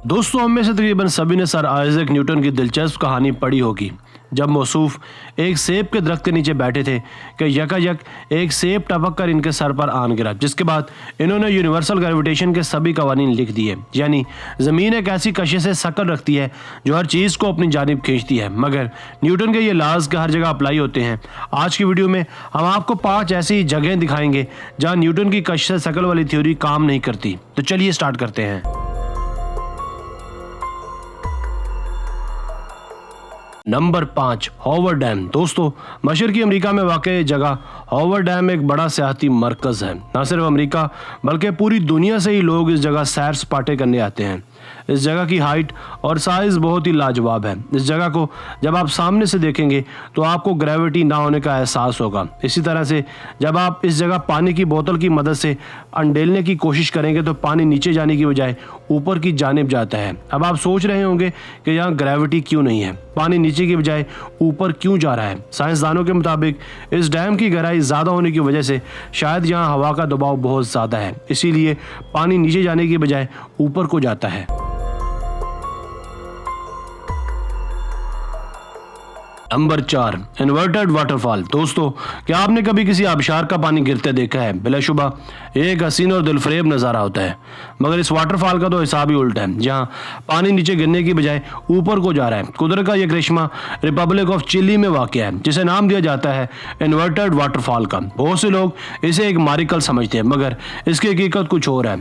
दोस्तों, हम में से तकरीबन सभी ने सर आइजैक न्यूटन की दिलचस्प कहानी पढ़ी होगी, जब मौसूफ एक सेब के दरख्त के नीचे बैठे थे कि यकायक एक सेब टपक कर इनके सर पर आन गिरा, जिसके बाद इन्होंने यूनिवर्सल ग्रेविटेशन के सभी कवानीन लिख दिए। यानी ज़मीन एक ऐसी कशिश से शकल रखती है जो हर चीज़ को अपनी जानिब खींचती है, मगर न्यूटन के ये लाज का हर जगह अप्लाई होते हैं। आज की वीडियो में हम आपको 5 ऐसी जगहें दिखाएंगे जहाँ न्यूटन की कशिश से शकल वाली थ्योरी काम नहीं करती। तो चलिए स्टार्ट करते हैं। Number 5, hover dam. दोस्तों, मशरकी अमेरिका में वाक़ जगह हॉवर डैम एक बड़ा सियाहती मरकज़ है। न सिर्फ अमेरिका बल्कि पूरी दुनिया से ही लोग इस जगह सैर सपाटे करने आते हैं। इस जगह की हाइट और साइज़ बहुत ही लाजवाब है। इस जगह को जब आप सामने से देखेंगे तो आपको ग्रेविटी ना होने का एहसास होगा। इसी तरह से जब आप इस जगह पानी की बोतल की मदद से अंडेलने की कोशिश करेंगे तो पानी नीचे जाने की बजाय ऊपर की जानिब जाता है। अब आप सोच रहे होंगे कि यहाँ ग्रेविटी क्यों नहीं है, पानी नीचे की बजाय ऊपर क्यों जा रहा है। साइंसदानों के मुताबिक इस डैम की गहराई ज़्यादा होने की वजह से शायद यहाँ हवा का दबाव बहुत ज़्यादा है, इसीलिए पानी नीचे जाने की बजाय ऊपर को जाता है। Number 4, inverted waterfall. दोस्तों, क्या आपने कभी किसी आबशार का पानी गिरते देखा है? बिलाशुबा ये एक हसीन और दिलफरेब नज़ारा होता है, मगर इस वाटरफॉल का तो हिसाब ही उल्टा है, जहाँ पानी नीचे गिरने की बजाय ऊपर को जा रहा है। कुदरत का यह करिश्मा रिपब्लिक ऑफ चिली में वाक़ है, जिसे नाम दिया जाता है इन्वर्टेड वाटरफॉल का। बहुत से लोग इसे एक मारिकल समझते हैं, मगर इसकी हकीकत कुछ और है।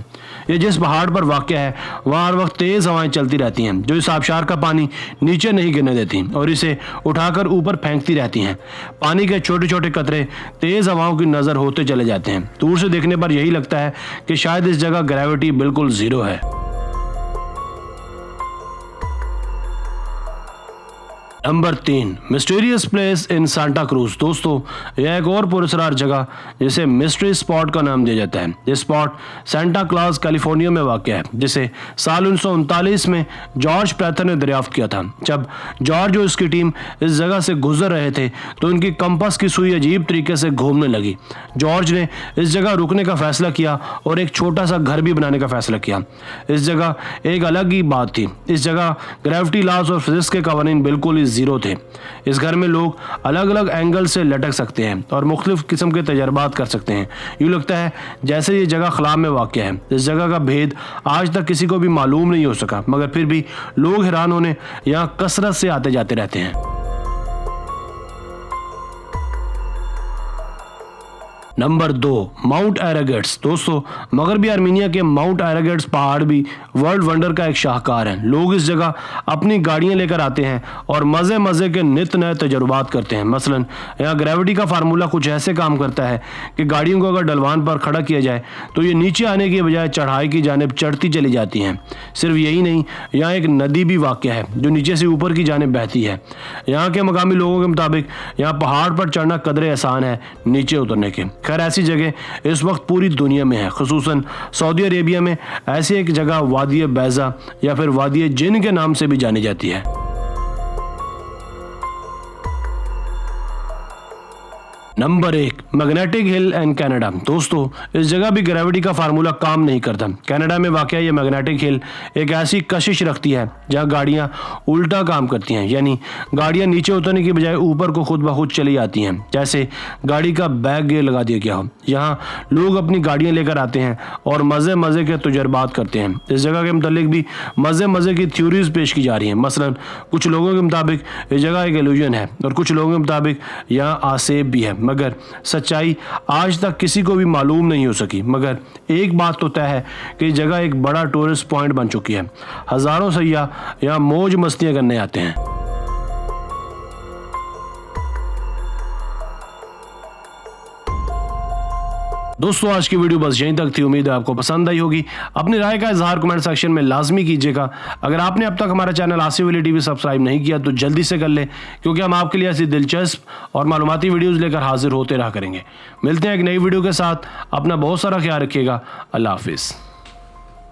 ये जिस पहाड़ पर वाक़ है वहाँ हर वक्त तेज़ हवाएं चलती रहती हैं, जो इस आबशार का पानी नीचे नहीं गिरने देती और इसे उठाकर ऊपर फेंकती रहती हैं। पानी के छोटे छोटे कतरे तेज हवाओं की नजर होते चले जाते हैं। दूर से देखने पर यही लगता है कि शायद इस जगह ग्रेविटी बिल्कुल जीरो है। Number 3, mysterious place in Santa cruise. दोस्तों, यह एक और पुरस्कार जगह जिसे मिस्ट्री स्पॉट का नाम दिया जाता है। यह स्पॉट सेंटा क्लॉज कैलिफोर्निया में वाक़ है, जिसे साल 1939 में जॉर्ज प्रेथर ने दरियाफ्त किया था। जब जॉर्ज और उसकी टीम इस जगह से गुजर रहे थे तो उनकी कंपास की सुई अजीब तरीके से घूमने लगी। जॉर्ज ने इस जगह रुकने का फैसला किया और एक छोटा सा घर भी बनाने का फैसला किया। इस जगह एक अलग ही बात थी। इस जगह ग्रेविटी लॉज और फिजिक्स के कवानीन बिल्कुल ही जीरो थे। इस घर में लोग अलग अलग एंगल से लटक सकते हैं और मुख्तलिफ किस्म के तजर्बात कर सकते हैं। यूँ लगता है जैसे ये जगह खला में वाक़ है। इस जगह का भेद आज तक किसी को भी मालूम नहीं हो सका, मगर फिर भी लोग हैरान होने यहाँ कसरत से आते जाते रहते हैं। Number 2, Mount Aragats. दोस्तों, मगरबी आर्मीनिया के माउंट एरागेट्स पहाड़ भी वर्ल्ड वंडर का एक शाहकार है। लोग इस जगह अपनी गाड़ियां लेकर आते हैं और मज़े मज़े के नित नए तजुर्बात करते हैं। मसलन यहाँ ग्रेविटी का फार्मूला कुछ ऐसे काम करता है कि गाड़ियों को अगर ढलवान पर खड़ा किया जाए तो ये नीचे आने की बजाय चढ़ाई की जानिब चढ़ती चली जाती हैं। सिर्फ यही नहीं, यहाँ एक नदी भी वाक़ है जो नीचे से ऊपर की जानिब बहती है। यहाँ के मकामी लोगों के मुताबिक यहाँ पहाड़ पर चढ़ना कदरे आसान है नीचे उतरने के। खैर, ऐसी जगह इस वक्त पूरी दुनिया में है, खुसूसन सऊदी अरेबिया में ऐसी एक जगह वादी बैजा या फिर वादी जिन के नाम से भी जानी जाती है। Number 1, magnetic hill and Canada. दोस्तों, इस जगह भी ग्रेविटी का फार्मूला काम नहीं करता। कनाडा में वाक़ ये मैग्नेटिक हिल एक ऐसी कशिश रखती है जहाँ गाड़ियाँ उल्टा काम करती हैं, यानी गाड़ियाँ नीचे उतरने की बजाय ऊपर को खुद ब खुद चली आती हैं, जैसे गाड़ी का बैक गियर लगा दिया गया हो। यहाँ लोग अपनी गाड़ियाँ लेकर आते हैं और मज़े मज़े के तजुर्बात करते हैं। इस जगह के मुतालिक भी मज़े मज़े की थ्योरीज पेश की जा रही हैं। मसलन कुछ लोगों के मुताबिक इस जगह एक इल्यूजन है और कुछ लोगों के मुताबिक यहाँ आसेब भी है, मगर सच्चाई आज तक किसी को भी मालूम नहीं हो सकी। मगर एक बात तो तय है कि जगह एक बड़ा टूरिस्ट पॉइंट बन चुकी है। हजारों सयाह यहाँ मौज मस्तियां करने आते हैं। दोस्तों, आज की वीडियो बस यहीं तक थी। उम्मीद है आपको पसंद आई होगी। अपनी राय का इजहार कमेंट सेक्शन में लाजमी कीजिएगा। अगर आपने अब तक हमारा channel Asif Ali TV subscribe नहीं किया तो जल्दी से कर ले, क्योंकि हम आपके लिए ऐसी दिलचस्प और मालूमाती वीडियोज़ लेकर हाजिर होते रहा करेंगे। मिलते हैं एक नई वीडियो के साथ। अपना बहुत सारा ख्याल रखिएगा। अल्लाह हाफिज़।